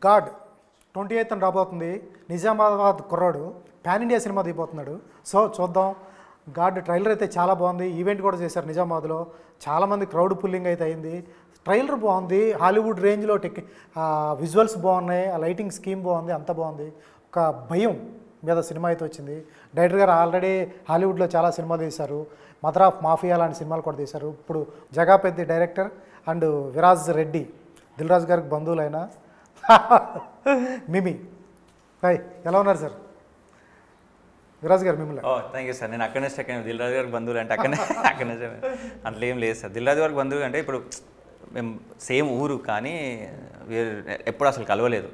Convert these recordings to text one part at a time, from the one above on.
God 28th రాబోతుంది. నిజామాబాద్ కుర్రాడు pan India cinema దిగిపోతున్నాడు. So చూద్దాం. గాడ్ ట్రైలర్ అయితే చాలా బాగుంది. ఈవెంట్ కూడా చేశారు నిజామాబాద్లో. చాలామంది క్రౌడ్ పుల్లింగ్ అయితే అయింది. ట్రైలర్ బాగుంది. హాలీవుడ్ రేంజ్లో విజువల్స్ బాగున్నాయి. ఆ లైటింగ్ స్కీమ్ బాగుంది. అంత బాగుంది. ఒక భయం మీద సినిమా అయితే వచ్చింది. డైరెక్టర్ గారు ఆల్రెడీ హాలీవుడ్లో చాలా సినిమాలు తీశారు. మదర్ ఆఫ్ మాఫియా లాంటి సినిమాలు కూడా తీశారు. ఇప్పుడు జగాపెద్ది డైరెక్టర్ అండ్ విరాజ్ రెడ్డి దిల్ రాజు గారికి బంధువులైన మిమి. హాయ్, ఎలా ఉన్నారు సార్? విరాజ్ గారు మిమ్మల్ని. Thank you sir. నేను అక్కడనే స్టక్ అయ్యాను. దిల్ రాజు గారికి బంధువులు అంటే అక్కడనే అట్లా ఏం లేదు సార్. దిల్ రాజు గారికి బంధువులు అంటే ఇప్పుడు మేము సేమ్ ఊరు కానీ ఎప్పుడు అసలు కలవలేదు.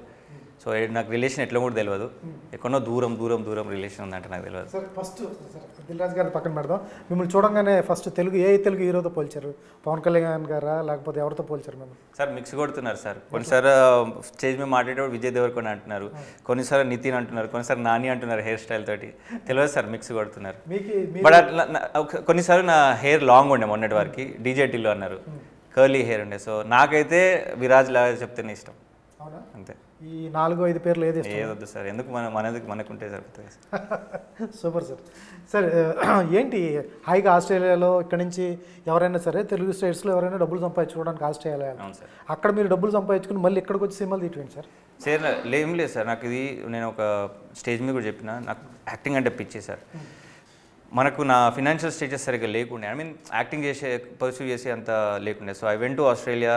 సో నాకు రిలేషన్ ఎట్లా కూడా తెలియదు. ఎక్కడో దూరం దూరం దూరం రిలేషన్ ఉందంటే నాకు తెలియదు sir. First sir Dil Raju గారిని పక్కన పెడదాం. మిమ్మల్ని చూడంగానే ఫస్ట్ తెలుగు హీరోతో పోల్చారు? పవన్ కళ్యాణ్ గారా లేకపోతే ఎవరితో పోల్చారు మిమ్మల్ని? సార్ మిక్స్ కొడుతున్నారు సార్. కొన్నిసార్లు స్టేజ్ మీద మాట్లాడేటప్పుడు విజయ్ దేవరకొండ అంటున్నారు, కొన్నిసార్లు నితిన్ అంటున్నారు, కొన్నిసార్లు నాని అంటున్నారు. హెయిర్ స్టైల్ తోటి తెలియదు సార్, మిక్స్ కొడుతున్నారు. బట్ కొన్నిసార్లు నా హెయిర్ లాంగ్ ఉండే మొన్నటి వారికి డీజేటీలో అన్నారు, కర్లీ హెయిర్ ఉండే. సో నాకైతే విరాజ్ లాగా చెప్తేనే ఇష్టం. అంతే. ఈ 4-5 పేర్లు ఏది ఏదొద్దు సార్, ఎందుకు మనకుంటే సరిపోతుంది. Super sir. సార్ ఏంటి హాయిగా ఆస్ట్రేలియాలో ఇక్కడ నుంచి ఎవరైనా సరే తెలుగు స్టేట్స్లో ఎవరైనా డబ్బులు సంపాదించుకోవడానికి ఆస్ట్రేలియా, అక్కడ మీరు డబ్బులు సంపాదించుకుని మళ్ళీ ఇక్కడికి వచ్చి సినిమాలు తీయండి సార్? సార్ ఏం లేదు సార్. నాకు ఇది నేను ఒక స్టేజ్ మీద కూడా చెప్పిన, నాకు యాక్టింగ్ అంటే పిచ్చి సార్. మనకు నా ఫినాన్షియల్ స్టేటస్ సరిగ్గా లేకుండే, ఐ మీన్ యాక్టింగ్ పర్సూ చేసే అంత లేకుండే. So I went to Australia.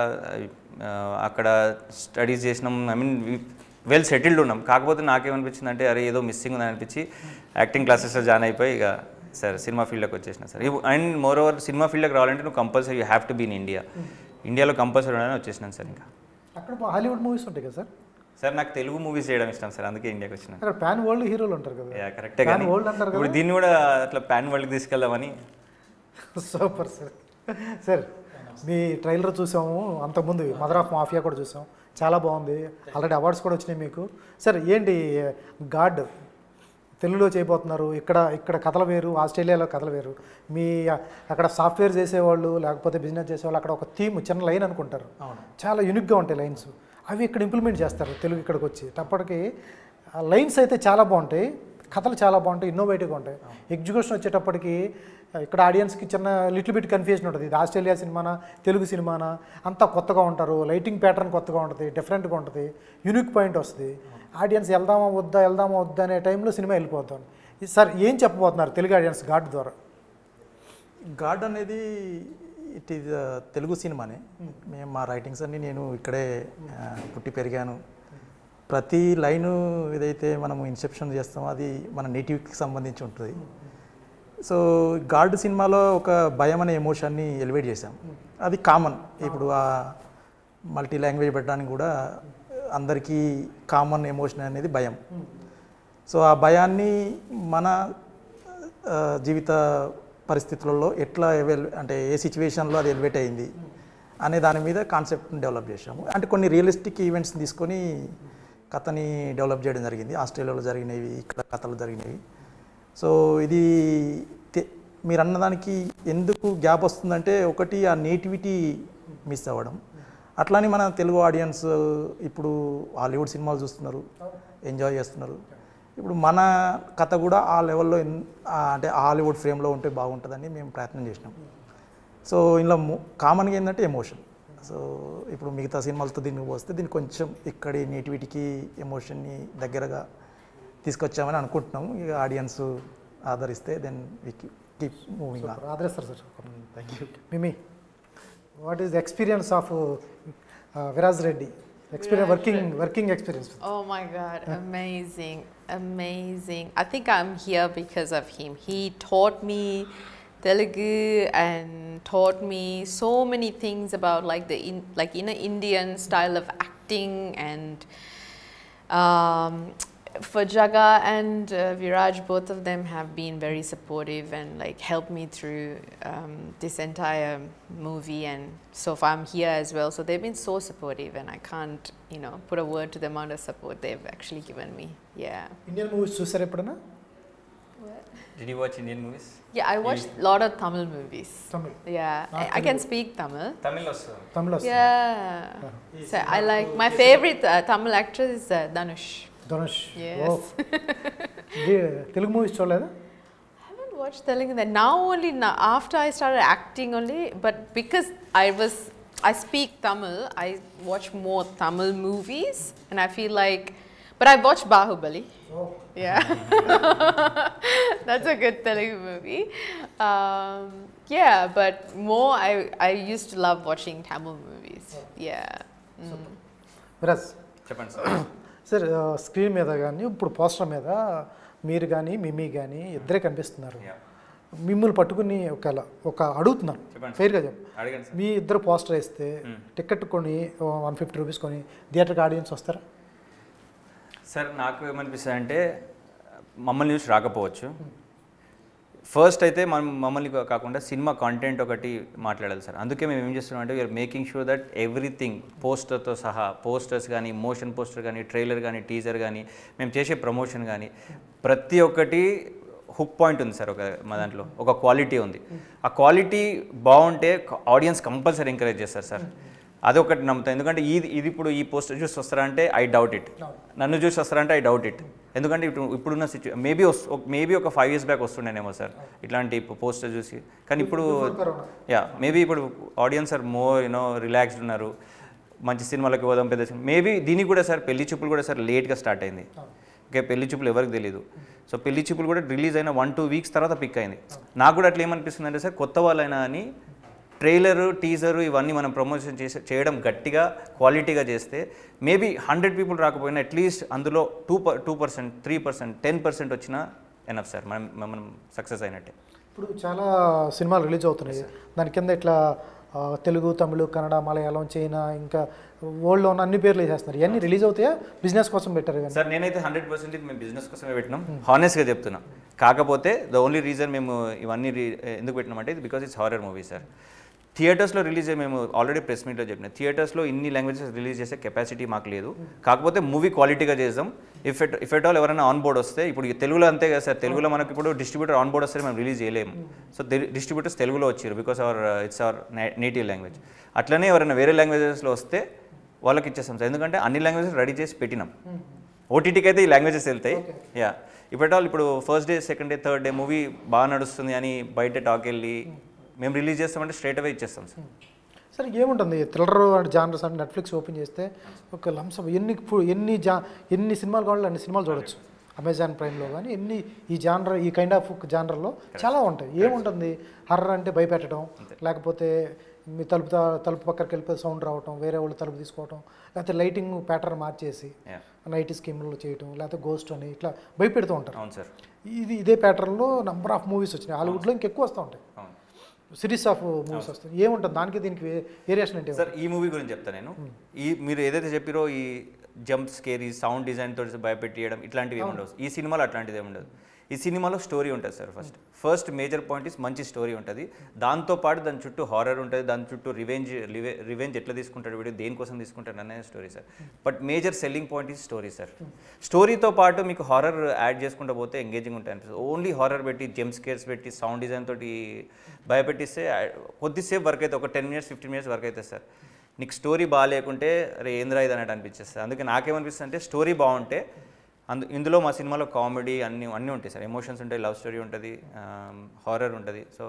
అక్కడ స్టడీస్ చేసినాం. ఐ మీన్ వెల్ సెటిల్డ్ ఉన్నాం. కాకపోతే నాకేమనిపించింది అంటే అరే ఏదో మిస్సింగ్ ఉందని అనిపించి యాక్టింగ్ క్లాసెస్లో జాయిన్ అయిపోయి ఇక సార్ సినిమా ఫీల్డ్లోకి వచ్చేసిన sir. And moreover cinema ఫీల్డ్లోకి రావాలంటే నువ్వు compulsory you have to be in India. ఇండియాలో కంపల్సరీ ఉండని వచ్చేసినాను సార్. ఇంకా అక్కడ హాలీవుడ్ మూవీస్ ఉంటాయి కదా సార్? సార్ నాకు తెలుగు మూవీస్ చేయడం ఇష్టం సార్, అందుకే ఇండియాకి వచ్చిన. అక్కడ పాన్ వరల్డ్ హీరోలు ఉంటారు కదా? కరెక్టే, కానీ ఇప్పుడు దీన్ని కూడా అట్లా పాన్ వరల్డ్కి తీసుకెళ్దామని. Super sir. సార్ మీ ట్రైలర్ చూసాము, అంతకుముందు మదర్ ఆఫ్ మాఫియా కూడా చూసాం, చాలా బాగుంది. ఆల్రెడీ అవార్డ్స్ కూడా వచ్చినాయి మీకు. సార్ ఏంటి గాడ్ తెలుగులో చేయబోతున్నారు? ఇక్కడ కథలు వేరు, ఆస్ట్రేలియాలో కథలు వేరు. మీ అక్కడ సాఫ్ట్వేర్ చేసేవాళ్ళు లేకపోతే బిజినెస్ చేసేవాళ్ళు అక్కడ ఒక థీమ్ చిన్న లైన్ అనుకుంటారు, చాలా యూనిక్గా ఉంటాయి లైన్స్. అవి ఇక్కడ ఇంప్లిమెంట్ చేస్తారు తెలుగు ఇక్కడికి వచ్చి. అప్పటికి లైన్స్ అయితే చాలా బాగుంటాయి, కథలు చాలా బాగుంటాయి, ఇన్నోవేటివ్గా ఉంటాయి. ఎగ్జిక్యూషన్ వచ్చేటప్పటికి ఇక్కడ ఆడియన్స్కి చిన్న లిటిల్ బిట్ కన్ఫ్యూజన్ ఉంటుంది. ఇది ఆస్ట్రేలియా సినిమానా తెలుగు సినిమానా? అంతా కొత్తగా ఉంటారు, లైటింగ్ ప్యాటర్న్ కొత్తగా ఉంటుంది, డిఫరెంట్గా ఉంటుంది, యూనిక్ పాయింట్ వస్తుంది. ఆడియన్స్ వెళ్దామా వద్దా అనే టైంలో సినిమా వెళ్ళిపోతాం. సార్ ఏం చెప్పబోతున్నారు తెలుగు ఆడియన్స్ గాడ్ ద్వారా? గాడ్ అనేది ఇట్ ఈజ్ తెలుగు సినిమానే. మేము మా రైటింగ్స్ అన్నీ నేను ఇక్కడే పుట్టి పెరిగాను. ప్రతి లైను ఏదైతే మనము ఇన్సెప్షన్ చేస్తామో అది మన నేటివ్కి సంబంధించి ఉంటుంది. సో గాడ్ సినిమాలో ఒక భయం అనే ఎమోషన్ని ఎలివేట్ చేశాం. అది కామన్. ఇప్పుడు ఆ మల్టీ లాంగ్వేజ్ పెట్టడానికి కూడా అందరికీ కామన్ ఎమోషన్ అనేది భయం. సో ఆ భయాన్ని మన జీవిత పరిస్థితులలో ఎట్లా అంటే ఏ సిచ్యువేషన్లో అది ఎలివేట్ అయింది అనే దాని మీద కాన్సెప్ట్ని డెవలప్ చేసాము. అంటే కొన్ని రియలిస్టిక్ ఈవెంట్స్ని తీసుకొని కథని డెవలప్ చేయడం జరిగింది. ఆస్ట్రేలియాలో జరిగినవి, ఇక్కడ కథలు జరిగినవి. సో ఇది మీరు అన్నదానికి ఎందుకు గ్యాప్ వస్తుందంటే ఒకటి ఆ నేటివిటీ మిస్ అవ్వడం. అట్లానే మన తెలుగు ఆడియన్స్ ఇప్పుడు హాలీవుడ్ సినిమాలు చూస్తున్నారు, ఎంజాయ్ చేస్తున్నారు. ఇప్పుడు మన కథ కూడా ఆ లెవెల్లో అంటే హాలీవుడ్ ఫ్రేమ్లో ఉంటే బాగుంటుందని మేము ప్రయత్నం చేసినాం. సో ఇందులో కామన్గా ఏంటంటే ఎమోషన్. సో ఇప్పుడు మిగతా సినిమాలతో దీనికి వస్తే దీన్ని కొంచెం ఇక్కడి నేటివిటీకి ఎమోషన్ని దగ్గరగా తీసుకొచ్చామని అనుకుంటున్నాము. ఇక ఆడియన్స్ ఆదరిస్తే then we keep moving on. ఆదరిస్తారు సార్. Thank you. మిమి, what is the experience of Viraj Reddy? working experience. Oh my God, amazing. I think I'm here because of him. He taught me Telugu and taught me so many things about like Indian style of acting. And for Jaga and Viraj, both of them have been very supportive and like helped me through this entire movie, and so far I'm here as well. So they've been so supportive, and I can't, put a word to the amount of support they've actually given me. Yeah. Indian movies చూసారా ఎప్పుడైనా? Did you watch Indian movies? Yeah, I watched a lot of Tamil movies. Tamil. Yeah, Not I can Telugu. speak Tamil. Tamil also. తమిళ వస్తుంది. Yeah. So I like my favorite Tamil actor is Dhanush. Dhanush. Yes. Oh. Telugu movies చూడలేదా? I haven't watched Telugu that now only now, after I started acting only, but because I speak Tamil, I watch more Tamil movies, and I feel like, but I watched Bahubali. Oh. Yeah, that's a good Telugu movie. Yeah, but more I used to love watching Tamil movies. Yeah. Viraj చెప్పండి sir. Sir screen మీద కానీ ఇప్పుడు poster మీద మీరు కానీ meme కానీ ఇద్దరే కనిపిస్తున్నారు. మిమ్మల్ని పట్టుకుని ఒక అడుగుతున్నాను, చెప్పండి. ఫెయిర్గా చెప్పు. అడగండి సార్. మీ ఇద్దరు పోస్టర్ వేస్తే టికెట్ కొని 150 రూపీస్ కొని థియేటర్కి ఆడియన్స్ వస్తారా? సార్ నాకు ఏమనిపిస్తుంది అంటే మమ్మల్ని చూసి రాకపోవచ్చు. ఫస్ట్ అయితే మమ్మల్ని కాకుండా సినిమా కంటెంట్ ఒకటి మాట్లాడాలి సార్. అందుకే మేము ఏం చేస్తున్నాం అంటే we're making sure that everything పోస్టర్తో సహా, పోస్టర్స్ కానీ, మోషన్ పోస్టర్ కానీ, ట్రైలర్ కానీ, టీజర్ కానీ, మేము చేసే ప్రమోషన్ కానీ ప్రతి ఒక్కటి హుక్ పాయింట్ ఉంది సార్. మా దాంట్లో ఒక క్వాలిటీ ఉంది. ఆ క్వాలిటీ బాగుంటే ఆడియన్స్ కంపల్సరీ ఎంకరేజ్ చేస్తారు సార్. అదొకటి నమ్ముతాను. ఎందుకంటే ఇది ఇప్పుడు ఈ పోస్టర్ చూసి వస్తారా అంటే ఐ డౌట్ ఇట్. నన్ను చూసి వస్తారంటే ఐ డౌట్ ఇట్. ఎందుకంటే ఇప్పుడున్న మేబీ ఒక 5 years బ్యాక్ వస్తుండేనేమో సార్ ఇట్లాంటి పోస్టర్ చూసి. కానీ ఇప్పుడు మేబీ ఇప్పుడు ఆడియన్స్ ఆర్ మోర్ రిలాక్స్డ్ ఉన్నారు. మంచి సినిమాలకు పోదాం, పెద్ద సినిమా. మేబీ దీనికి కూడా సార్ పెళ్లి చూపులు కూడా సార్ లేట్గా స్టార్ట్ అయింది. ఓకే, పెళ్లి చూపులు ఎవరికి తెలియదు. సో పెళ్లి చూపులు కూడా రిలీజ్ అయిన 1-2 weeks తర్వాత పిక్ అయింది. నాకు కూడా అట్లా ఏమనిపిస్తుంది అంటే సార్, కొత్త వాళ్ళైనా అని ట్రైలరు, టీజరు ఇవన్నీ మనం ప్రమోషన్ చేయడం గట్టిగా క్వాలిటీగా చేస్తే మేబీ 100 people రాకపోయినా అట్లీస్ట్ అందులో 2%, 3%, 10% వచ్చినా ఎనఫ్ సార్. మనం సక్సెస్ అయినట్టే. ఇప్పుడు చాలా సినిమాలు రిలీజ్ అవుతున్నాయి. దాని కింద ఇట్లా తెలుగు, తమిళ, కన్నడ, మలయాళం, చైనా, ఇంకా వరల్డ్లో ఉన్న అన్ని పేర్లు వేసేస్తున్నారు. ఇవన్నీ రిలీజ్ అవుతాయా బిజినెస్ కోసం పెట్టారు కానీ? సార్ నేనైతే 100% మేము బిజినెస్ కోసమే పెట్టినాం, హానెస్ట్గా చెప్తున్నాం. కాకపోతే ద ఓన్లీ రీజన్ మేము ఇవన్నీ ఎందుకు పెట్టినామంటే ఇది because it's horror movie sir. థియేటర్స్లో రిలీజ్ మేము ఆల్రెడీ ప్రెస్ మీట్లో చెప్పిన థియేటర్స్లో ఇన్ని లాంగ్వేజెస్ రిలీజ్ చేసే కెపాసిటీ మాకు లేదు. కాకపోతే మూవీ క్వాలిటీగా చేద్దాం. ఇఫ్ ఎట్ ఆల్ ఎవరైనా ఆన్ బోర్డ్ వస్తే, ఇప్పుడు తెలుగులో అంతే కదా సార్, తెలుగులో మనకి ఇప్పుడు డిస్ట్రిబ్యూటర్ ఆన్ బోర్డ్ వస్తే మేము రిలీజ్ చేయలేము. సో డిస్ట్రిబ్యూటర్స్ తెలుగులో వచ్చారు because it's our native language. అట్లనే ఎవరైనా వేరే లాంగ్వేజెస్లో వస్తే వాళ్ళకి ఇచ్చేస్తాం సార్. ఎందుకంటే అన్ని లాంగ్వేజెస్ రెడీ చేసి పెట్టినాం. ఓటీటీకి అయితే ఈ లాంగ్వేజెస్ వెళ్తాయి. ఇప్పుడు first day, second day, third day movie బాగా నడుస్తుంది అని బయట టాక్ వెళ్ళి మేము రిలీజ్ చేస్తామంటే స్ట్రైట్ అవే ఇచ్చేస్తాం సార్. సార్ ఏముంటుంది థ్రిల్లర్ జానర్స్ అంటే నెట్ఫ్లిక్స్ ఓపెన్ చేస్తే ఒక లంసం ఎన్ని సినిమాలు కావాలో అన్ని సినిమాలు చూడొచ్చు. అమెజాన్ ప్రైమ్లో కానీ ఈ కైండ్ ఆఫ్ జానర్లో చాలా ఉంటాయి. ఏముంటుంది హర్రర్ అంటే భయపెట్టడం, లేకపోతే మీ తలుపు పక్కకి వెళ్ళిపోతే సౌండ్ రావటం, వేరే వాళ్ళు తలుపు తీసుకోవటం, లేకపోతే లైటింగ్ ప్యాటర్న్ మార్చేసి నైట్ స్కీమ్లో చేయటం, లేకపోతే గోస్ట్ అని ఇట్లా భయపెడుతూ ఉంటారు. అవును సార్. ఇదే ప్యాటర్న్లో నెంబర్ ఆఫ్ మూవీస్ వచ్చినాయి. హాలీవుడ్లో ఇంకెక్కువ వస్తూ ఉంటాయి, సిరీస్ ఆఫ్ మూవీస్ వస్తాయి. ఏముంటుంది దానికి దీనికి వేరియేషన్ అంటే? సార్ ఈ మూవీ గురించి చెప్తాను నేను. మీరు ఏదైతే చెప్పారో ఈ జంప్ స్కేరీ సౌండ్ డిజైన్ తోటి భయపెట్టేయడం ఇట్లాంటివి ఏమి ఉండవు. ఈ సినిమాలో అట్లాంటిది ఏమి ఉండదు. ఈ సినిమాలో స్టోరీ ఉంటుంది sir. First major point is మంచి స్టోరీ ఉంటుంది. దాంతోపాటు దాని చుట్టూ హారర్ ఉంటుంది, దాని చుట్టూ రివెంజ్ ఎట్లా తీసుకుంటాడు వీడియో, దేనికోసం తీసుకుంటాడు అనేది story sir. But major selling point is story sir. స్టోరీతో పాటు మీకు హారర్ యాడ్ చేసుకుంటూ పోతే ఎంగేజింగ్ ఉంటుంది అనిపిస్తుంది. ఓన్లీ హారర్ పెట్టి, జంప్ స్కేర్స్ పెట్టి, సౌండ్ డిజైన్ తోటి భయపెట్టిస్తే కొద్దిసేపు వర్క్ అయితే, ఒక 10 minutes 15 minutes వర్క్ అవుతుంది సార్. నీకు స్టోరీ బాగాలేకుంటే అరే ఏంద్రా ఇది అన్నట్టు అనిపించేస్తుంది. అందుకే నాకేమనిపిస్తుంది అంటే స్టోరీ బాగుంటే ఇందులో మా సినిమాలో కామెడీ అన్నీ ఉంటాయి సార్. ఎమోషన్స్ ఉంటాయి, లవ్ స్టోరీ ఉంటుంది, హారర్ ఉంటుంది. సో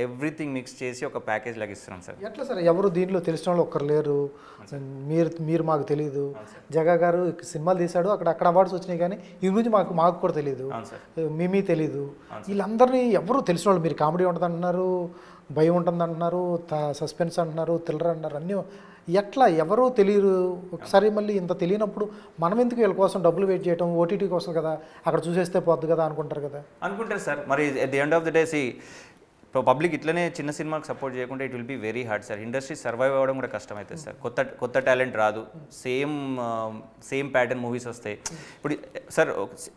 ఎవ్రీథింగ్ మిక్స్ చేసి ఒక ప్యాకేజ్ లాగా ఇస్తున్నాం సార్. ఎట్లా సార్ ఎవరు దీంట్లో తెలిసిన వాళ్ళు ఒక్కరు లేరు, మీరు మాకు తెలియదు. జగా గారు సినిమాలు తీశాడు, అక్కడ అవార్డ్స్ వచ్చినాయి, కానీ ఈ గురించి మాకు కూడా తెలియదు, మిమీ తెలీదు. వీళ్ళందరినీ ఎవరు తెలిసిన వాళ్ళు, మీరు కామెడీ ఉంటుంది అంటున్నారు, భయం ఉంటుంది అంటున్నారు, సస్పెన్స్ అంటున్నారు, థ్రిల్లర్ అంటున్నారు, అన్నీ ఎట్లా ఎవరో తెలియరు. ఒకసారి మళ్ళీ ఇంత తెలియనప్పుడు మనం ఎందుకు వీళ్ళ కోసం డబ్బులు వెయిట్ చేయడం, ఓటీటీ కోసం కదా, అక్కడ చూసేస్తే పోద్దు కదా అనుకుంటారు కదా. అనుకుంటారు సార్. మరి at the end of the day public ఇట్లనే చిన్న సినిమాకి సపోర్ట్ చేయకుండా it will be very hard sir. Industry survive అవ్వడం కూడా కష్టమవుతుంది సార్. కొత్త టాలెంట్ రాదు, సేమ్ ప్యాటర్న్ మూవీస్ వస్తాయి. ఇప్పుడు సార్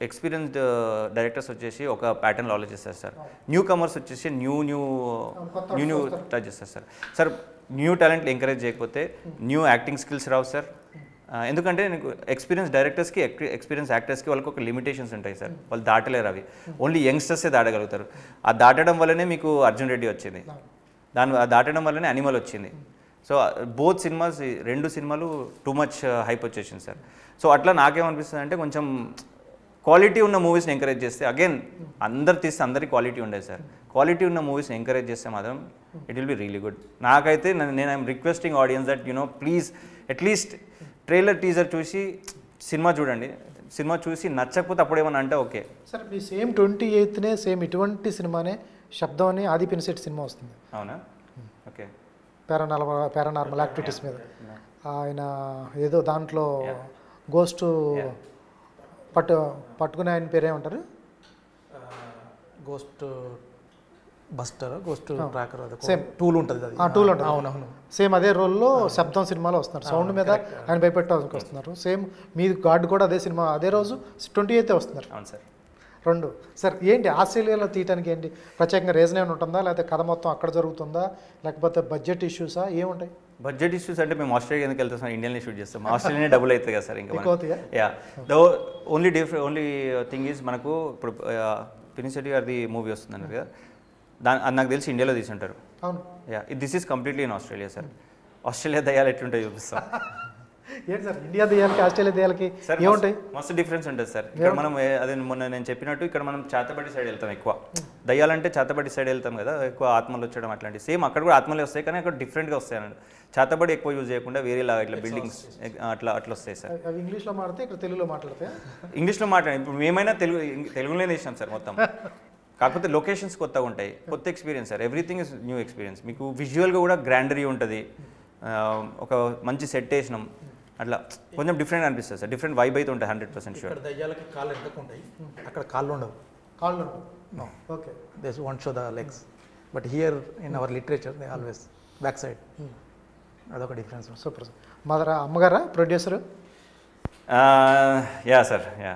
ఎక్స్పీరియన్స్డ్ డైరెక్టర్స్ వచ్చేసి ఒక ప్యాటర్న్లో ఆలోచిస్తారు సార్. న్యూ కమర్స్ వచ్చేసి న్యూ టచ్ చేస్తారు సార్. న్యూ టాలెంట్ ఎంకరేజ్ చేయకపోతే న్యూ యాక్టింగ్ స్కిల్స్ రావు సార్, ఎందుకంటే నీకు ఎక్స్పీరియన్స్ డైరెక్టర్స్కి ఎక్స్పీరియన్స్ యాక్టర్స్కి వాళ్ళకి ఒక లిమిటేషన్స్ ఉంటాయి సార్, వాళ్ళు దాటలేరు అవి, ఓన్లీ యంగ్స్టర్సే దాటగలుగుతారు. ఆ దాటడం వల్లనే మీకు అర్జున్ రెడ్డి వచ్చింది, దాటడం వల్లనే అనిమల్ వచ్చింది. సో బోత్ సినిమాస్, 2 సినిమాలు టూ మచ్ హైప్ వచ్చేసింది సార్. సో అట్లా నాకేమనిపిస్తుంది అంటే కొంచెం క్వాలిటీ ఉన్న మూవీస్ని ఎంకరేజ్ చేస్తే, అగైన్ అందరు తీస్తే అందరికీ క్వాలిటీ ఉండేది సార్, క్వాలిటీ ఉన్న మూవీస్ని ఎంకరేజ్ చేస్తే మాత్రం it will be really good. నాకైతే నేను I'm requesting audience that please at least trailer teaser చూసి సినిమా చూడండి, సినిమా చూసి నచ్చకపోతే అప్పుడేమన్నా అంటే ఓకే. సార్ మీ సేమ్ 28నే సేమ్ ఇటువంటి సినిమానే శబ్దం అని ఆది పినిశెట్టి సినిమా వస్తుంది. అవునా? ఓకే. పారానార్మల్ యాక్టివిటీస్ మీద ఆయన ఏదో దాంట్లో గోస్ట్ పట్టుకునే ఆయన పేరేమంటారు? Ghost buster, ghost tracker, same tool ఉంటుంది అది. టూల్ ఉంటుంది. అవునవును. సేమ్ అదే రోల్లో శబ్దం సినిమాలో వస్తున్నారు, సౌండ్ మీద ఆయన భయపెట్టడానికి వస్తున్నారు. సేమ్ మీ గార్డ్ కూడా అదే సినిమా అదే రోజు 28th వస్తున్నారు. అవును సార్. 2 సార్ ఏంటి ఆస్ట్రేలియాలో తీయడానికి ఏంటి ప్రత్యేకంగా రీజన్ ఏమైనా ఉంటుందా, లేకపోతే కథ మొత్తం అక్కడ జరుగుతుందా, లేకపోతే బడ్జెట్ ఇష్యూసా, ఏముంటాయి? బడ్జెట్ ఇష్యూస్ అంటే మేము ఆస్ట్రేలియా ఎందుకు వెళ్తాం సార్, ఇండియన్లో షూట్ చేస్తాం, ఆస్ట్రేలియానే డబుల్ అవుతుంది కదా సార్. ఇంకా yeah the only thing is మనకు ఇప్పుడు పినిశెట్టి గారిది మూవీ వస్తుంది అన్నారు కదా, అది నాకు తెలిసి ఇండియాలో తీసి ఉంటారు. అవును. Yeah this is completely in Australia sir. Australia దయ్యాలు ఎట్లుంటాయి చూపిస్తాం. ఏంటి సార్ ఇండియా దయ్యాలకి ఆస్ట్రేలియా దయ్యాలకి ఏముంటాయి? మస్తు డిఫరెన్స్ ఉంటుంది సార్. ఇక్కడ మనం అదే మొన్న నేను చెప్పినట్టు ఇక్కడ మనం చాతబడి సైడ్ వెళ్తాం ఎక్కువ, దయ్యాలంటే చాతబడి సైడ్ వెళ్తాం కదా, ఎక్కువ ఆత్మలు వచ్చడం అట్లాంటి. సేమ్ అక్కడ కూడా ఆత్మలే వస్తాయి కానీ అక్కడ డిఫరెంట్గా వస్తాయి అన్నట్టు. చాతబడి ఎక్కువ యూజ్ చేయకుండా వేరేలాగా ఇట్లా బిల్డింగ్స్ అట్లా వస్తాయి సార్. అవి ఇంగ్లీష్లో మాట్లాడితే ఇక్కడ తెలుగులో మాట్లాడితే ఇంగ్లీష్లో మాట్లాడి ఇప్పుడు మేమైనా తెలుగులోనే తీసినాం సార్ మొత్తం, కాకపోతే లొకేషన్స్ కొత్తగా ఉంటాయి, కొత్త experience sir. Everything is new experience. మీకు విజువల్గా కూడా గ్రాండరీ ఉంటుంది, ఒక మంచి సెట్ వేసినాం, అట్లా కొంచెం డిఫరెంట్ అనిపిస్తుంది సార్. డిఫరెంట్ వైబ్ అయితే ఉంటాయి 100% షూర్. ఇక్కడ దయ్యాలకి కాళ్ళు ఎంతకు ఉంటాయి, అక్కడ కాళ్ళు ఉండవు. కాళ్ళు no. Okay. They won't show the legs, but here in our literature they always back side. అదొక డిఫరెన్స్. Super sir. మదర్ అమ్మగారా ప్రొడ్యూసరు? యా సార్, యా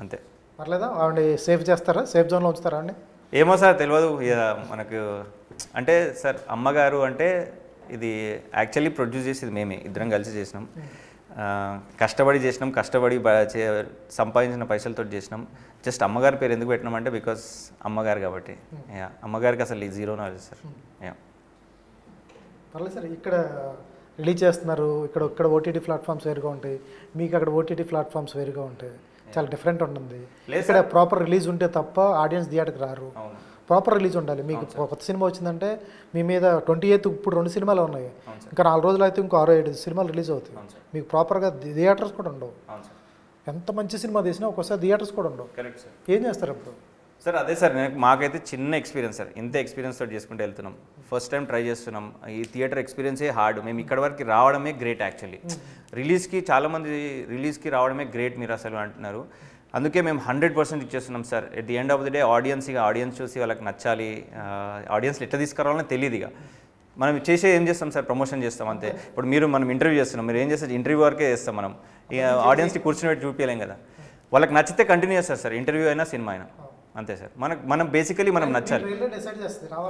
అంతే. పర్లేదా ఆవిడ సేఫ్ చేస్తారా, సేఫ్ జోన్లో ఉంచుతారా ఆవిడని? ఏమో సార్ తెలియదు మనకు. అంటే సార్ అమ్మగారు అంటే ఇది యాక్చువల్లీ ప్రొడ్యూస్ చేసేది మేమే, ఇద్దరం కలిసి చేసినాం, కష్టపడి చేసినాం, కష్టపడి సంపాదించిన పైసలతో చేసినాం. జస్ట్ అమ్మగారి పేరు ఎందుకు పెట్టినామంటే బికాస్ అమ్మగారు కాబట్టి. యా అమ్మగారికి అసలు జీరో నాలెడ్జ్ సార్. యా పర్లేదు సార్. ఇక్కడ రిలీజ్ చేస్తున్నారు, ఇక్కడ ఓటీటీ ప్లాట్ఫామ్స్ వేరుగా ఉంటాయి, మీకు అక్కడ ఓటీటీ ప్లాట్ఫామ్స్ వేరుగా ఉంటాయి, చాలా డిఫరెంట్ ఉంటుంది. ఇక్కడ ప్రాపర్ రిలీజ్ ఉంటే తప్ప ఆడియన్స్ థియేటర్కి రారు, ప్రాపర్ రిలీజ్ ఉండాలి. మీకు కొత్త సినిమా వచ్చిందంటే మీ మీద 28th ఇప్పుడు 2 సినిమాలు ఉన్నాయి, ఇంకా 4 రోజులు అయితే ఇంకో 6-7 సినిమాలు రిలీజ్ అవుతాయి. మీకు ప్రాపర్గా థియేటర్స్ కూడా ఉండవు. ఎంత మంచి సినిమా తీసినా ఒక్కోసారి థియేటర్స్ కూడా ఉండవు. Correct sir. ఏం చేస్తారు అప్పుడు? సార్ అదే సార్, మాకైతే చిన్న ఎక్స్పీరియన్స్ సార్, ఇంత ఎక్స్పీరియన్స్ తోటి చేసుకుంటూ వెళ్తున్నాం, ఫస్ట్ టైం ట్రై చేస్తున్నాం. ఈ థియేటర్ ఎక్స్పీరియన్సే హార్డ్. మేము ఇక్కడ వరకు రావడమే గ్రేట్ యాక్చువల్లీ. రిలీజ్కి చాలామంది రిలీజ్కి రావడమే గ్రేట్ మీరు అసలు అంటున్నారు. అందుకే మేము 100% ఇచ్చేస్తున్నాం sir. At the end of the day audience చూసి వాళ్ళకి నచ్చాలి, ఆడియన్స్ని ఎట్లా తీసుకురావాలని తెలియదు. ఇక మనం చేసే ఏం చేస్తాం సార్, ప్రమోషన్ చేస్తాం అంతే. ఇప్పుడు మనం ఇంటర్వ్యూ చేస్తున్నాం, మీరు ఏం చేస్తారు, ఇంటర్వ్యూ వరకే చేస్తాం మనం, ఇక ఆడియన్స్కి కూర్చుని పెట్టి చూపించలేం కదా. వాళ్ళకి నచ్చితే కంటిన్యూ చేస్తారు సార్, ఇంటర్వ్యూ అయినా సినిమా అయినా అంతే సార్. మనం బేసికలీ మనం నచ్చాలి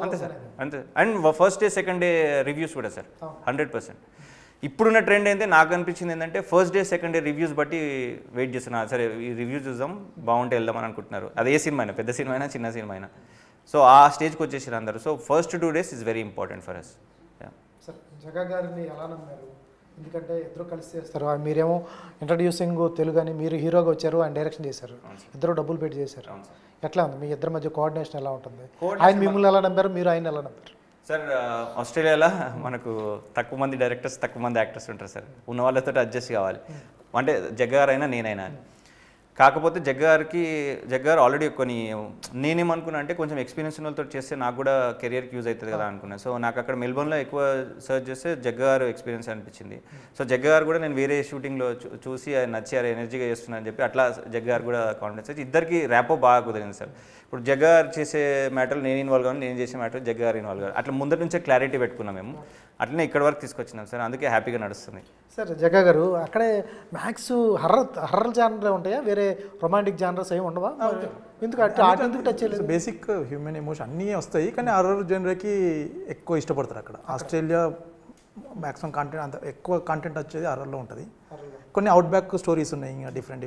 అంతే సార్, అంతే. And first day second day reviews కూడా సార్ 100%. ఇప్పుడున్న ట్రెండ్ అయితే నాకు అనిపించింది ఏంటంటే first day second day reviews బట్టి వెయిట్ చేస్తున్నా. సరే ఈ రివ్యూస్ చూద్దాం, బాగుంటే వెళ్దామని అనుకుంటున్నారు. అది ఏ సినిమా అయినా, పెద్ద సినిమా అయినా చిన్న సినిమా అయినా. సో ఆ స్టేజ్కి వచ్చేసారు అందరూ. So first 2 days is very important for us. Sir Jaga గారిని ఎలా నమ్మారు? ఎందుకంటే ఇద్దరు కలిసి చేస్తారు, మీరేమో ఇంట్రడ్యూసింగ్ తెలుగు అని, మీరు హీరోగా వచ్చారు, ఆయన డైరెక్షన్ చేశారు, ఇద్దరు డబ్బులు పెట్టి చేశారు. ఎట్లా ఉంది మీ ఇద్దరి మధ్య కోఆర్డినేషన్ ఎలా ఉంటుంది? ఆయన మిమ్మల్ని ఎలా నమ్మారు, మీరు ఆయన ఎలా నమ్మారు? సార్ ఆస్ట్రేలియాలో మనకు తక్కువ మంది డైరెక్టర్స్, తక్కువ మంది యాక్టర్స్ ఉంటారు సార్. ఉన్న వాళ్ళతో అడ్జస్ట్ కావాలి. అంటే జగ్గారైనా నేనైనా. కాకపోతే జగ్గారు ఆల్రెడీ నేనేమనుకున్నా అంటే కొంచెం ఎక్స్పీరియన్స్ ఉన్న వాళ్ళతో చేస్తే నాకు కూడా కెరియర్కి యూజ్ అవుతుంది కదా అనుకున్నాను. సో నాకు అక్కడ మెల్బోర్న్లో ఎక్కువ సర్చ్ చేస్తే జగ్గారు ఎక్స్పీరియన్స్ అనిపించింది. సో జగ్గారు కూడా నేను వేరే షూటింగ్లో చూసి అది నచ్చారు, ఎనర్జీగా చేస్తున్నాను అని చెప్పి అట్లా జగ్గారు కూడా కాన్ఫిడెన్స్ వచ్చి ఇద్దరికి ర్యాపో బాగా కుదిరింది సార్. ఇప్పుడు జగ్గారు చేసే మ్యాటర్లు నేను ఇన్వాల్వ్ కావాలి, నేను చేసే మ్యాటర్ జగ్గారు ఇన్వాల్వ్ కావాలి, అట్లా ముందర నుంచే క్లారిటీ పెట్టుకున్నాం మేము. అట్లనే ఇక్కడ వరకు తీసుకొచ్చినాం సార్, అందుకే హ్యాపీగా నడుస్తుంది. సార్ జగ్గా గారు అక్కడే మ్యాక్స్ హర్రర్ జానర్ ఉంటాయా, వేరే రొమాంటిక్ జానర్స్ ఏమి ఉండవా? ఎందుకు ఎందుకు టచ్ చేయలేదు? బేసిక్ హ్యూమన్ ఎమోషన్ అన్నీ వస్తాయి, కానీ హర్రర్ జనరకి ఎక్కువ ఇష్టపడతారు అక్కడ. ఆస్ట్రేలియా మ్యాక్సిమం కంటెంట్ అంత ఎక్కువ కంటెంట్ వచ్చేది హారర్లో ఉంటుంది. కొన్ని అవుట్ బ్యాక్ స్టోరీస్ ఉన్నాయి ఇంకా డిఫరెంట్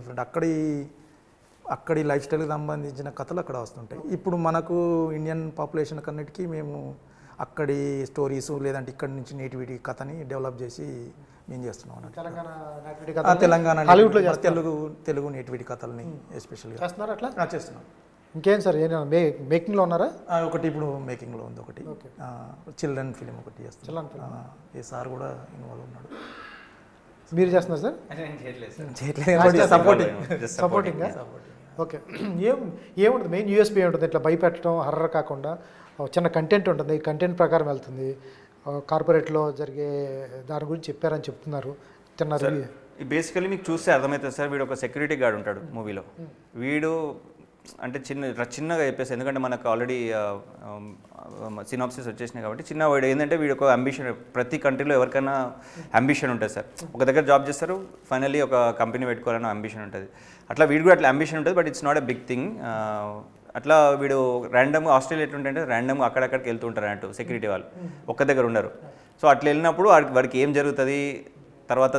అక్కడి లైఫ్ స్టైల్కి సంబంధించిన కథలు అక్కడ వస్తుంటాయి. ఇప్పుడు మనకు ఇండియన్ పాపులేషన్ అన్నిటికీ మేము అక్కడి స్టోరీస్ లేదంటే ఇక్కడి నుంచి నేటివిటీ కథని డెవలప్ చేసి మేము చేస్తున్నాం అన్నట్టు. తెలంగాణ హాలీవుడ్లో తెలుగు నేటివిటీ కథల్ని ఎస్పెషల్గా చేస్తున్నారు అట్లా చేస్తున్నాం. ఇంకేం సార్ మేకింగ్లో ఉన్నారా? ఒకటి ఇప్పుడు మేకింగ్లో ఉంది, ఒకటి చిల్డ్రన్ ఫిలిం ఒకటి చేస్తున్నాం. చిల్డ్రన్ ఫిలిం ఏ సార్ కూడా ఇన్వాల్వ్ ఉన్నాడు. మీరు చేస్తున్నారు సార్? సపోర్టింగ్. ఓకే. ఏముంటుంది మెయిన్ యూఎస్పీ ఏముంటుంది? ఇట్లా భయపెట్టడం హర్రర్ కాకుండా చిన్న కంటెంట్ ఉంటుంది, కంటెంట్ ప్రకారం వెళ్తుంది. కార్పొరేట్లో జరిగే దాని గురించి చెప్పారని చెప్తున్నారు. చిన్న రివ్యూ. బేసికలీ మీకు చూస్తే అర్థమవుతుంది సార్, వీడు ఒక సెక్యూరిటీ గార్డ్ ఉంటాడు మూవీలో. వీడు అంటే చిన్నగా చెప్పేసి, ఎందుకంటే మనకు ఆల్రెడీ సినాప్సిస్ వచ్చేసినాయి కాబట్టి చిన్న వాడు ఏంటంటే వీడు ఒక అంబిషన్. ప్రతి కంట్రీలో ఎవరికైనా అంబిషన్ ఉంటుంది సార్. ఒక దగ్గర జాబ్ చేస్తారు, ఫైనల్లీ ఒక కంపెనీ పెట్టుకోవాలని అంబిషన్ ఉంటుంది. అట్లా వీడు కూడా అట్లా అంబిషన్ ఉంటుంది, but it's not a big thing. అట్లా వీడు ర్యాండమ్గా ఆస్ట్రేలియా ఎట్లుంటే ర్యాండమ్గా అక్కడక్కడికి వెళ్తూ ఉంటారు అన్నట్టు, సెక్యూరిటీ వాళ్ళు ఒక్క దగ్గర ఉండరు. సో అట్లా వెళ్ళినప్పుడు వాడికి ఏం జరుగుతుంది, తర్వాత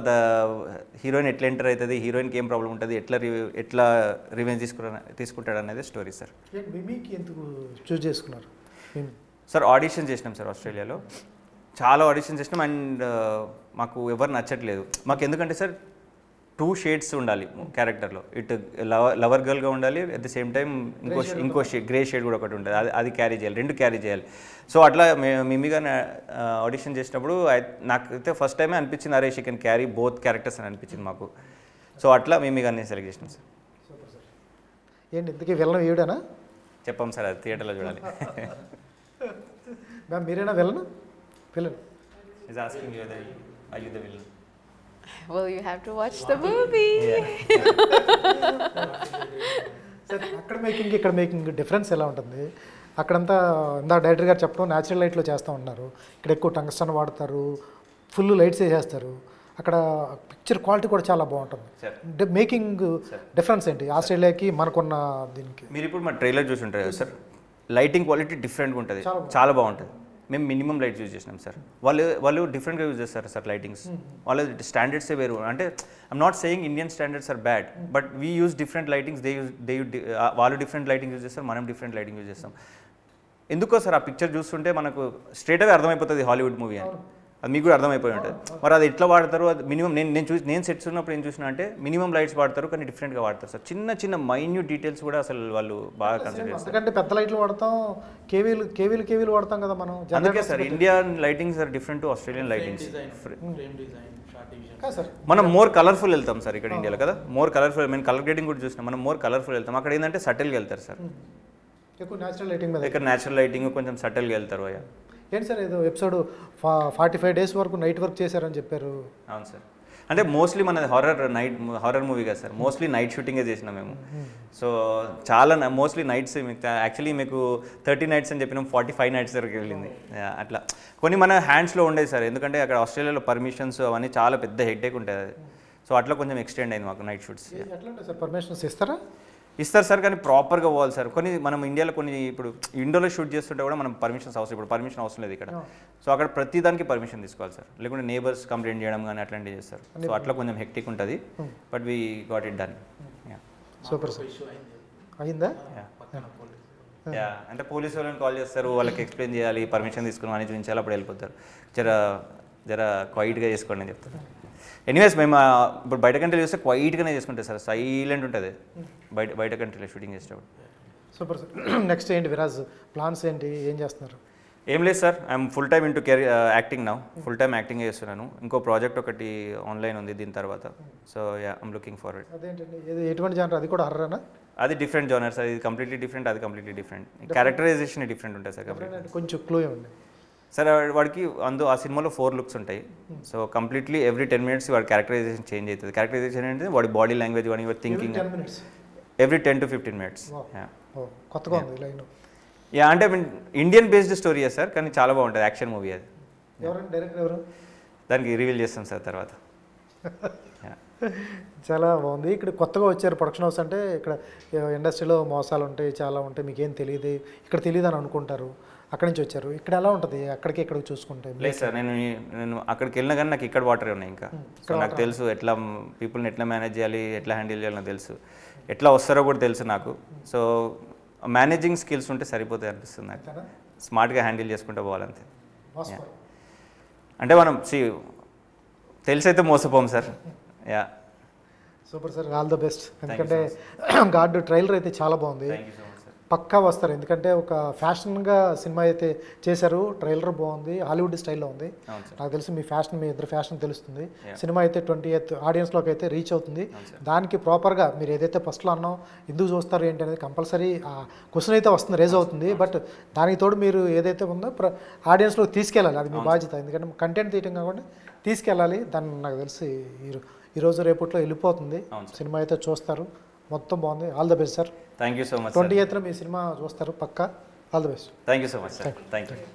హీరోయిన్ ఎట్లా ఎంటర్ అవుతుంది, హీరోయిన్కి ఏం ప్రాబ్లం ఉంటుంది, ఎట్లా రివెంజ్ తీసుకుంటాడు అనేది స్టోరీ సార్. మిమీకి ఎందుకు చూస్ చేసుకున్నారు సార్? ఆడిషన్ చేసినాం సార్ ఆస్ట్రేలియాలో, చాలా ఆడిషన్ చేసినాం. అండ్ మాకు ఎవరు నచ్చట్లేదు మాకు. ఎందుకంటే సార్ 2 షేడ్స్ ఉండాలి క్యారెక్టర్లో. ఇటు లవర్ గర్ల్గా ఉండాలి, అట్ ది సేమ్ టైం ఇంకో గ్రే షేడ్ కూడా ఒకటి ఉంటుంది. అది క్యారీ చేయాలి, 2 క్యారీ చేయాలి. సో అట్లా మిమిగా ఆడిషన్ చేసినప్పుడు నాకైతే ఫస్ట్ టైమే అనిపించింది, అరే she can carry both characters అని అనిపించింది మాకు. సో అట్లా మిమిగానే సెలెక్ట్ చేసినాం సార్. ఏంటి ఇంతకీ వెళ్ళను ఏడానా చెప్పాం సార్, అది థియేటర్లో చూడాలి. మ్యామ్ మీరేనా వెళ్ళను villain? Is asking you are you the villain? Well, you have to watch the movie. Sir అక్కడ మేకింగ్ ఇక్కడ మేకింగ్ డిఫరెన్స్ ఎలా ఉంటుంది? అక్కడంతా ఇందా డైరెక్టర్ గారు చెప్పడం న్యాచురల్ లైట్లో చేస్తూ ఉన్నారు, ఇక్కడ ఎక్కువ టంగ్స్టన్ వాడతారు, ఫుల్ లైట్స్ వేసేస్తారు. అక్కడ పిక్చర్ క్వాలిటీ కూడా చాలా బాగుంటుంది. మేకింగ్ డిఫరెన్స్ ఏంటి ఆస్ట్రేలియాకి మనకున్న దీనికి? మీరు ఇప్పుడు మా ట్రైలర్ చూసి ఉంటారు కదా సార్, లైటింగ్ క్వాలిటీ డిఫరెంట్గా ఉంటుంది, చాలా బాగుంటుంది. మేము మినిమం లైట్స్ యూజ్ చేసినాం సార్. వాళ్ళు డిఫరెంట్గా యూజ్ చేస్తారు సార్ లైటింగ్స్. వాళ్ళ స్టాండర్డ్సే వేరు. అంటే I'm not saying Indian standards are bad, but we use different lightings. వాళ్ళు డిఫరెంట్ లైటింగ్ యూజ్ చేస్తారు, మనం డిఫరెంట్ లైటింగ్ యూజ్ చేస్తాం. ఎందుకో సార్ ఆ పిక్చర్ చూస్తుంటే మనకు స్ట్రేట్గా అర్థమైపోతుంది హాలీవుడ్ మూవీ అని. అది మీకు కూడా అర్థమైపోయి ఉంటుంది. మరి అది ఎట్లా వాడతారు, అది మినిమం నేను సెట్స్ ఉన్నప్పుడు ఏం చూసినా అంటే మినిమం లైట్స్ వాడతారు, కానీ డిఫరెంట్గా వాడతారు సార్. చిన్న మైన్యూట్ డీటెయిల్స్ కూడా అసలు వాళ్ళు బాగా కన్సిడర్ చేస్తారు. ఎందుకంటే పెద్ద లైట్లు వాడతాం, కేవీలు వాడతాం కదా మనం. అందుకే sir Indian lightings are different to Australian lightings. Sir మనం మోర్ కలర్ఫుల్ వెళ్తాం సార్ ఇక్కడ ఇండియాలో కదా, మోర్ కలర్ఫుల్. మేము కలర్ గ్రేడింగ్ కూడా చూసినాం, మనం మోర్ కలర్ఫుల్ వెళ్తాం. అక్కడ ఏంటంటే సటిల్గా వెళ్తారు సార్, ఎక్కువ న్యాచురల్ లైటింగ్ మీద. ఇక్కడ న్యాచురల్ లైటింగ్ కొంచెం సటిల్గా వెళ్తారు. అయ్యా ఏంటి సార్ ఏదో ఎపిసోడ్ 45 days వరకు నైట్ వర్క్ చేశారని చెప్పారు? అవును సార్. అంటే మోస్ట్లీ మనది హారర్ మూవీ కదా సార్, మోస్ట్లీ నైట్ షూటింగే చేసినాం మేము. సో చాలా మోస్ట్లీ నైట్స్. మీకు యాక్చువల్లీ మీకు 30 nights అని చెప్పినాం, 45 nights వరకు వెళ్ళింది. అట్లా కొన్ని మన హ్యాండ్స్లో ఉండేది సార్, ఎందుకంటే అక్కడ ఆస్ట్రేలియాలో పర్మిషన్స్ అవన్నీ చాలా పెద్ద హెడ్ఏక్ ఉంటుంది. సో అట్లా కొంచెం ఎక్స్టెండ్ అయింది మాకు నైట్ షూట్స్. ఎట్లా ఉంటుంది సార్, పర్మిషన్స్ ఇస్తారా? ఇస్తారు సార్, కానీ ప్రాపర్గా పోవాలి సార్. కొన్ని మనం ఇండియాలో ఇప్పుడు ఇండోలో షూట్ చేస్తుంటే కూడా మనం పర్మిషన్స్ అవసరం. ఇప్పుడు పర్మిషన్ అవసరం లేదు ఇక్కడ. సో అక్కడ ప్రతి దానికి పర్మిషన్ తీసుకోవాలి సార్, లేకుంటే నేబర్స్ కంప్లైంట్ చేయడం కానీ అట్లాంటివి చేస్తారు. సో అట్లా కొంచెం హెక్టిక్ ఉంటుంది, but we got it done. Super sir. అయిందా? అంటే పోలీసు వాళ్ళని కాల్ చేస్తారు, వాళ్ళకి ఎక్స్ప్లెయిన్ చేయాలి, పర్మిషన్ తీసుకున్నాం అని చూపించాలి, అప్పుడు వెళ్ళిపోతారు. జర క్వైట్గా చేసుకోండి అని చెప్తారు. ఎనీవేస్ మేము ఇప్పుడు బయట కంట్రీలో చూస్తే క్వైట్గానే చేసుకుంటారు సార్, సైలెంట్ ఉంటుంది బయట కంట్రీలో షూటింగ్ చేసేటప్పుడు. Super sir. నెక్స్ట్ ఏంటి విరాజ్ ప్లాన్స్ ఏంటి, ఏం చేస్తున్నారు? ఏం లేదు sir, I'm full time into acting now. Full time acting చేస్తున్నాను. ఇంకో ప్రాజెక్ట్ ఒకటి ఆన్లైన్ ఉంది దీని తర్వాత. So I'm looking forward. అదేంటండి, ఎటువంటి జానర్? అది కూడా హర్రనా? అది డిఫరెంట్ జానర్ సార్, ఇది కంప్లీట్లీ డిఫరెంట్, అది కంప్లీట్లీ డిఫరెంట్. క్యారెక్టరైజేషన్ డిఫరెంట్ ఉంటుంది సార్. కొంచెం క్లూ ఇవ్వండి సార్. వాడికి ఆ సినిమాలో 4 looks ఉంటాయి. సో కంప్లీట్లీ ఎవ్రీ 10 minutes వాడి క్యారెక్టరైజేషన్ చేంజ్ అవుతుంది. క్యారెక్టరైజేషన్ అంటే వాడి బాడీ లాంగ్వేజ్ కానీ వాడి థింకింగ్ ఎవ్రీ 10 to 15 minutes. కొత్తగా ఉంది లైన్. అంటే ఇండియన్ బేస్డ్ స్టోరీ సార్, కానీ చాలా బాగుంటుంది, యాక్షన్ మూవీ అది. ఎవరండి డైరెక్టర్ ఎవరు? దానికి రివీల్ చేస్తాం సార్ తర్వాత. చాలా బాగుంది. ఇక్కడ కొత్తగా వచ్చారు ప్రొడక్షన్ హౌస్ అంటే, ఇక్కడ ఇండస్ట్రీలో మోసాలు ఉంటాయి, చాలా ఉంటాయి, మీకేం తెలియదు, ఇక్కడ తెలియదు అని అనుకుంటారు. అక్కడి నుంచి వచ్చారు. ఇక్కడ ఎలా ఉంటుంది అక్కడికి ఇక్కడికి చూసుకుంటే? లేదు సార్, నేను అక్కడికి వెళ్ళినా కానీ నాకు ఇక్కడ వాటరే ఉన్నాయి ఇంకా. సో నాకు తెలుసు ఎట్లా పీపుల్ని ఎట్లా మేనేజ్ చేయాలి, ఎట్లా హ్యాండిల్ చేయాలి నాకు తెలుసు, ఎట్లా వస్తారో కూడా తెలుసు నాకు. సో మేనేజింగ్ స్కిల్స్ ఉంటే సరిపోతాయి అనిపిస్తుంది నాకు. స్మార్ట్గా హ్యాండిల్ చేసుకుంటూ పోవాలంతే. అంటే మనం తెలిసైతే మోసపోం sir. Yeah, super sir, all the best. ఎందుకంటే గాడ్ ట్రైలర్ అయితే చాలా బాగుంది, thank you so much sir. పక్కా వస్తారు. ఎందుకంటే ఒక ఫ్యాషన్గా సినిమా అయితే చేశారు, ట్రైలర్ బాగుంది, హాలీవుడ్ స్టైల్లో ఉంది. నాకు తెలిసి మీ ఇద్దరు ఫ్యాషన్ తెలుస్తుంది. సినిమా అయితే 20th ఆడియన్స్లోకి అయితే రీచ్ అవుతుంది. దానికి ప్రాపర్గా మీరు ఏదైతే ఫస్ట్లో అన్నాం ఎందుకు చూస్తారు ఏంటి అనేది కంపల్సరీ క్వశ్చన్ అయితే వస్తుంది, రేజ్ అవుతుంది. బట్ దానికి తోడు మీరు ఏదైతే ఉందో ఆడియన్స్లోకి తీసుకెళ్ళాలి, అది మీ బాధ్యత. ఎందుకంటే కంటెంట్ తీయటం కాకుండా తీసుకెళ్ళాలి. దాన్ని నాకు తెలిసి ఈరోజు రేపట్లో వెళ్ళిపోతుంది. సినిమా అయితే చూస్తారు, మొత్తం బాగుంది. All the best sir. Thank you so much. 28th మీ సినిమా చూస్తారు పక్కా. All the best. Thank you so much sir. Thank you.